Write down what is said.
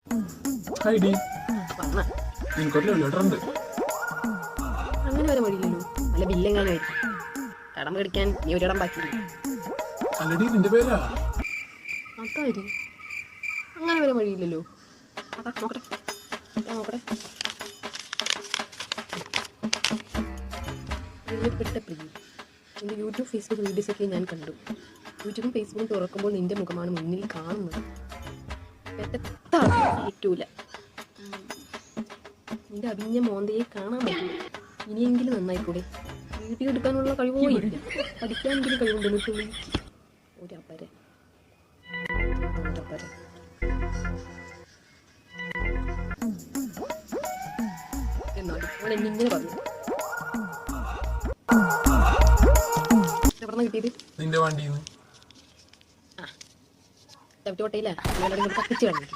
അങ്ങനെ വരെ വഴിയില്ലല്ലോ. അല്ല ബില്ലെങ്ങാനും ആയിരിക്കും. കടം മേടിക്കാൻ നീ ഒരിടം ബാക്കിയില്ല. അതായിരിക്കും. അങ്ങനെ വരെ വഴിയില്ലല്ലോ. അതാ നോക്കട്ടെ നോക്കട്ടെ. പ്രിയപ്പെട്ട പ്രിയ, എൻ്റെ യൂട്യൂബ് ഫേസ്ബുക്ക് വീഡിയോസൊക്കെ ഞാൻ കണ്ടു. യൂട്യൂബും ഫേസ്ബുക്കും തുറക്കുമ്പോൾ നിൻ്റെ മുഖമാണ് മുന്നിൽ കാണുന്നത്. പറ്റൂല. നിന്റെ അഭിഞ്ഞ മോന്തയെ കാണാൻ പറ്റില്ല. ഇനിയെങ്കിലും നന്നായിക്കൂടെ? വീട്ടിൽ എടുക്കാനുള്ള കഴിവോ ഇല്ല. പഠിക്കാനെങ്കിലും കഴിവുണ്ട്. ഒരപ്പര എന്നാലും അവൻ എന്നിങ്ങനെ പറഞ്ഞു. എവിടെ കിട്ടിയത്? നിന്റെ വണ്ടിന്ന് ചവിട്ടോട്ടയില്ല കത്തിച്ച് കളഞ്ഞു.